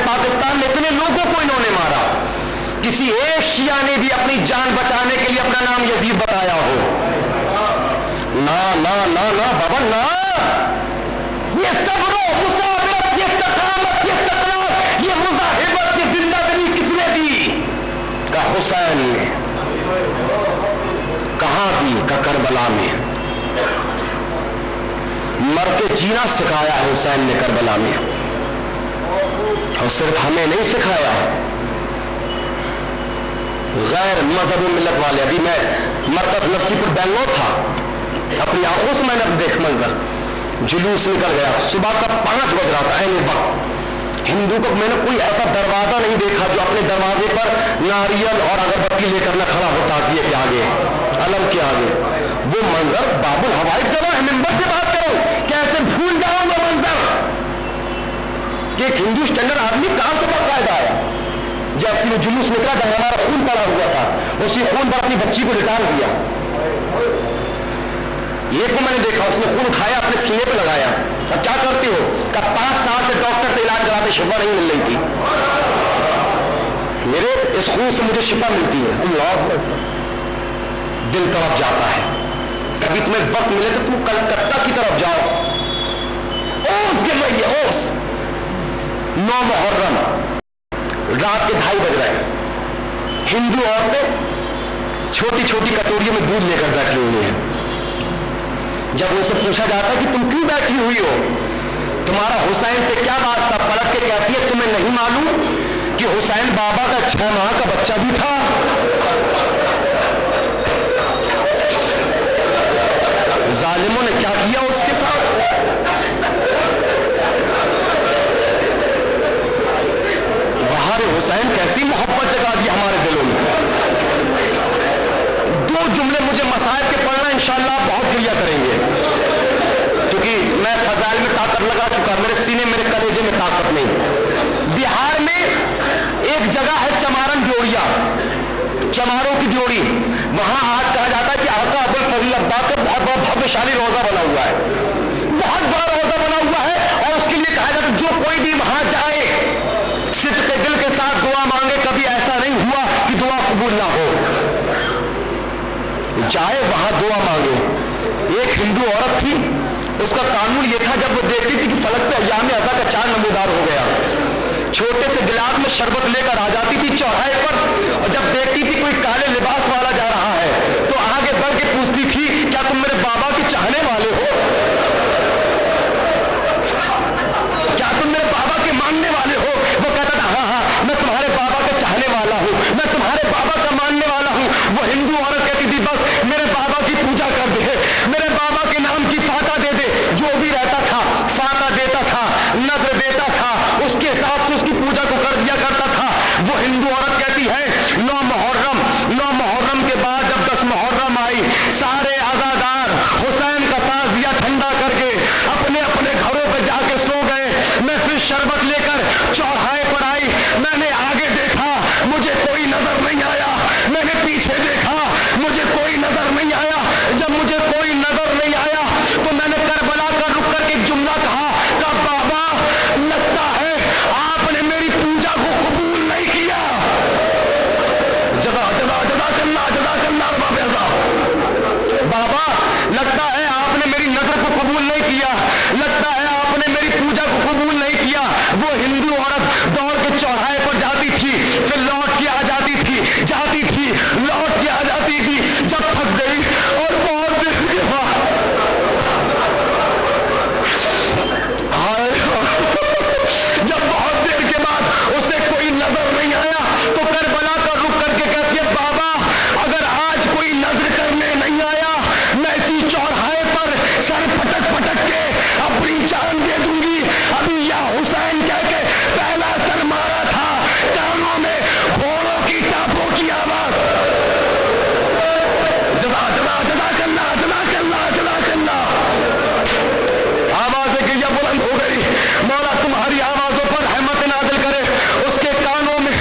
پاکستان میں اتنے لوگوں کو انہوں نے مارا، کسی ایک شیعہ نے بھی اپنی جان بچانے کے لیے اپنا نام یزید بتایا ہو؟ نا نا نا نا بابا نا. یہ صبر و مصابرت، یہ استقامت، یہ استقلال، یہ مزاحمت، یہ زندہ دلی کس نے دی؟ کا حسین نے. کہاں دی؟ کا کربلا میں. مر کے جینا سکھایا ہے حسین نے کربلا میں، اور صرف ہمیں نہیں سکھایا، غیر مذہب و ملت والے. ابھی میں مرکز نرسی پور بنگلور تھا، اپنی آنکھوں سے میں نے دیکھ منظر، جلوس نکل گیا، صبح کا 5 بج رہا تھا عین وقت. ہندو کو میں نے کوئی ایسا دروازہ نہیں دیکھا جو اپنے دروازے پر ناریل اور اگربتی لے کر نہ کھڑا ہو تعزیے کے آگے، علم کے آگے. وہ منظر باب الحوائج گواہ ہے، ممبر سے بات کروں کیسے بھول جاؤں گا منظر کہ ایک ہندو اسٹینڈرڈ آدمی کہاں سے باقاعدہ آیا. جیسے وہ جلوس نکلا جب ہمارا خون پڑا ہوا تھا، اسی خون پر اپنی بچی کو لٹا دیا. یہ کو میں نے دیکھا، اس نے خون اٹھایا اپنے سینے پہ لگایا. اب کیا کرتے ہو؟ کہ 5 سال سے ڈاکٹر سے علاج کراتے شفا نہیں مل رہی تھی. میرے اس خون سے مجھے شفا ملتی ہے. اللہ، دل تڑپ جاتا ہے. کبھی تمہیں وقت ملے تو تم کلکتہ کی طرف جاؤ. اوس گر رہی ہے، اوس. 9 محرم رات کے 2:30 بج رہے، ہندو عورتیں چھوٹی چھوٹی کٹوریوں میں دودھ لے کر بیٹھی ہوئی ہیں. جب ان سے پوچھا جاتا ہے کہ تم کیوں بیٹھی ہوئی ہو، تمہارا حسین سے کیا واسطہ، پلٹ کے کہتی ہے تمہیں نہیں معلوم کہ حسین بابا کا 6 ماہ کا بچہ بھی تھا. ظالموں نے کیا کیا اس کے ساتھ. بہار حسین کیسی محبت جگا دی ہمارے دلوں میں. 2 جملے مجھے مسائل کے پڑھنا انشاءاللہ بہت کلیا کریں گے، کیونکہ میں فضائل میں طاقت لگا چکا، میرے سینے میرے کلیجے میں طاقت نہیں. بہار میں ایک جگہ ہے چمارن ڈیوڑیا، چماروں کی ڈیوڑی. وہاں آج کہا جاتا ہے کہ آقا ابوالفضل عباس کا بہت بڑا بھوشالی روزہ بنا ہوا ہے، بہت بڑا روزہ بنا ہوا ہے. اور اس کے لیے کہا جاتا ہے جو کوئی بھی وہاں جائے صدق دل کے ساتھ دعا مانگے، کبھی ایسا نہیں ہوا کہ دعا قبول نہ ہو. جائے وہاں دعا مانگے. ایک ہندو عورت تھی، اس کا قانون یہ تھا جب وہ دیکھتی تھی کہ فلک پہ ایام اضحیٰ کا چاند نمودار ہو گیا، چھوٹے سے گلاس میں شربت لے کر آ جاتی تھی چوراہے پر، اور جب دیکھتی تھی کوئی کالے لباس والا جا رہا ہے تو آگے بڑھ کے پوچھتی تھی کیا تم میرے بابا کے چاہنے والے ہو، کیا تم میرے بابا کے ماننے والے ہو. وہ کہتا تھا ہاں ہاں میں تمہارے بابا کا چاہنے والا ہوں، میں تمہارے بابا کا ماننے والا ہوں. وہ ہندو عورت کہتی تھی بس میرے بابا کی پوجا کر دے، میرے بابا کے نام کی فاتح دے دے. جو بھی رہتا تھا فاتح دیتا تھا، نظر دیتا تھا، اس کے حساب سے اس کی پوجا کو کر دیا کرتا تھا. وہ ہندو عورت کہتی ہے 9 محرم کے بعد جب 10 محرم آئی، سارے عزادار حسین کا تعزیہ ٹھنڈا کر کے اپنے اپنے گھروں پہ جا کے سو گئے. میں پھر شربت لے کر چوراہے پر آئی، میں نے آگے دیکھا مجھے کوئی نظر نہیں آیا، میں نے پیچھے دیکھا مجھے کوئی نظر نہیں آیا. جب مجھے کوئی نظر نہیں آیا تو میں نے کربلا کا رک کر کے ایک جملہ کہا کہ بابا لگتا ہے آپ نے میری پوجا کو قبول نہیں کیا. جزا جزا جزا کرنا جزا کرنا بابا. نہیں کیا, لگتا ہے آپ نے میری پوجا کو قبول نہیں کیا. وہ ہندو عورت دوڑ کے چوراہے پر جاتی تھی, پھر لوٹ کے آ جاتی تھی, جاتی تھی, لوٹ کے آ جاتی تھی. جب تھک گئی اور بہت دیر کے بعد جب بہت دیر کے بعد اسے کوئی نظر نہیں آیا تو کربلا کا رخ کر کے کہتی ہے, بابا اگر آج کوئی نظر کرنے نہیں آیا میں اسی چوراہے پر سر پٹک پٹک کے اپنی جان دے دوں گی. ابھی یا حسین کہہ کے پہلا سر مارا تھا, کانوں میں گھوڑوں کی ٹاپوں کی آواز, جزا جزا جزا کرنا جزا کرنا جزا کرنا, آوازیں کہ یہ بلند ہو گئی. مولا تمہاری آوازوں پر رحمت نازل کرے. اس کے کانوں میں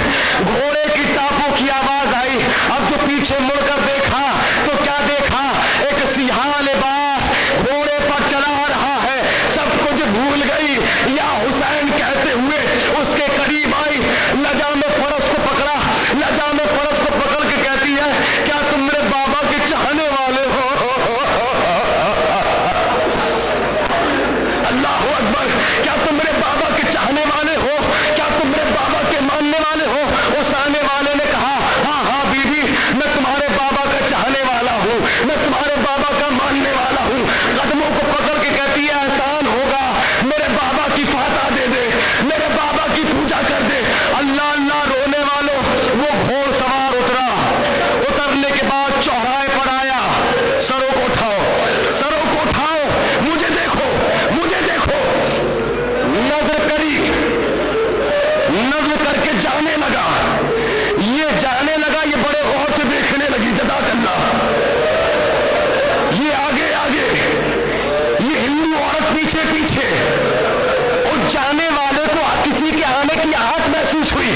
گھوڑے کی ٹاپوں کی آواز آئی. اب جو پیچھے مڑ کر دیکھا تو کیا دیکھا, ایک سیاہ لباس گھوڑے پر چلا رہا ہے. سب کچھ بھول گئی, یا حسین کہتے ہوئے اس کے قریب آئی, لجام فرس کو پکڑا, لجام فرس کو پکڑ کے کہتی ہے, کیا تم میرے بابا کے چاہنے والے ہو؟ اللہ اکبر, کیا تم میرے بابا کے چاہنے والے ہو؟ کیا تم میرے بابا کے ماننے والے ہو؟ اس آنے والے نے کہا, ہاں ہاں بی بی, میں تمہارے بابا کا چاہنے والا ہوں, میں تمہارے بابا کا ماننے والا ہوں. قدموں کو پکڑ کے کہتی ہے, احسان ہوگا میرے بابا کی فاتح دے دے, میرے بابا کی پوجا کر دے. اللہ اللہ رونے والوں, وہ گھوڑ سوار اترا, اترنے کے بعد چوراہے پر آیا. سروں کو اٹھاؤ, سروں کو اٹھاؤ, مجھے دیکھو, مجھے دیکھو. نظر کری, نظر کر کے جانے لگا. یہ جانے لگا, یہ بڑے غور سے دیکھنے لگی. جزاک اللہ. یہ آگے آگے, یہ ہندو عورت پیچھے پیچھے. اور جانے والے کو کسی کے آنے کی آہٹ محسوس ہوئی.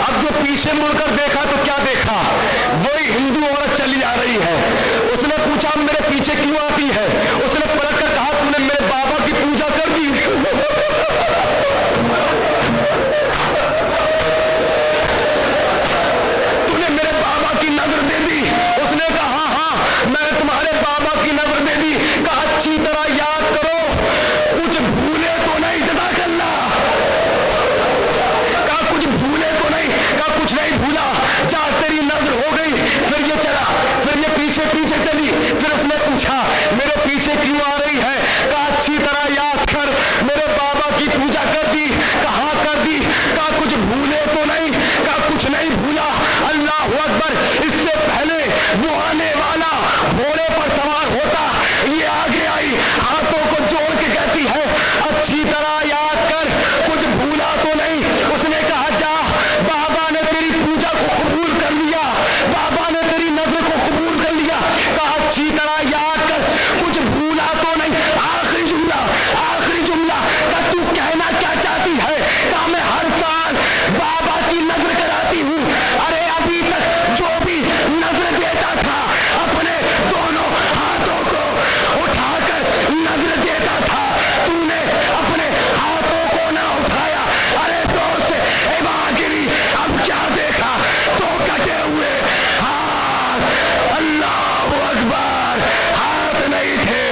اب جو پیچھے مڑ کر دیکھا تو کیا دیکھا, وہی ہندو عورت چلی آ رہی ہے. اس نے پوچھا میرے پیچھے کیوں آتی ہے؟ اس نے پلٹ کر کہا, تم نے میرے بابا کی پوجا کر دی. تم نے میرے بابا کی نظر دے دی. اس نے کہا ہاں میں نے تمہارے بابا کی نظر دے دی. کہا اچھی طرح یاد کرو, کچھ بھولے تو نہیں. جزاک اللہ. کہا کچھ بھولے تو نہیں. کہا کچھ نہیں بھولا. جا تیری نظر ہو گئی. پھر یہ چلا, پھر یہ پیچھے پیچھے چلی. پھر اس نے پوچھا میرے پیچھے کیوں آ رہی ہے؟ کہا اچھی طرح یاد کر, میرے بابا کی پوجا کر دی. کہاں کر دی؟ کہا کچھ بھولے تو نہیں. کہا کچھ نہیں بھولا. اللہ اکبر. اس سے پہلے وہ آنے والا گھوڑے پر سوار ہوتا, یہ آگے آئی, ہاتھوں کو جوڑ کے کہتی ہے اچھی طرح یاد کر, کچھ بھولا تو نہیں. اس نے کہا جا, بابا نے تیری پوجا کو قبول کر لیا, بابا نے تیری نظر کو قبول کر لیا. کہا اچھی طرح یاد کر, کچھ بھولا تو نہیں. آخری جملہ, آخری جملہ. کہ تو کہنا کیا چاہتی ہے؟ کہ میں ہر سال بابا کی نظر کراتی ہوں. ارے ابھی تک جو بھی نظر دیتا تھا اپنے دونوں ہاتھوں کو اٹھا کر نظر دیتا تھا, تو نے اپنے ہاتھوں کو نہ اٹھایا. ارے دوست ایوانگری, اب کیا دیکھا؟ تو کٹے ہوئے ہاتھ. اللہ اکبر. ہاتھ نہیں تھے.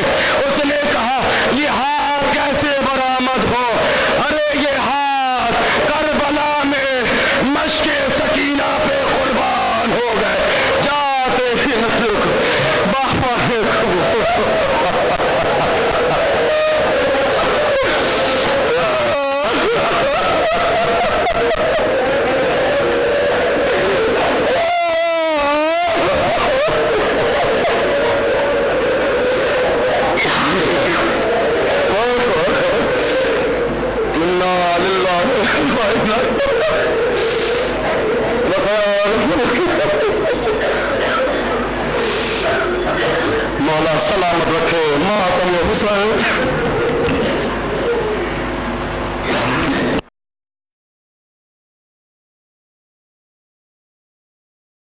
اس نے کہا یہ ہاتھ کیسے برآمد ہو؟ ارے یہ ہاتھ کربلا میں مشق سکینہ پہ قربان ہو گئے. جاتے ہی بابا مولا سلامت رکھے ماتم حسین.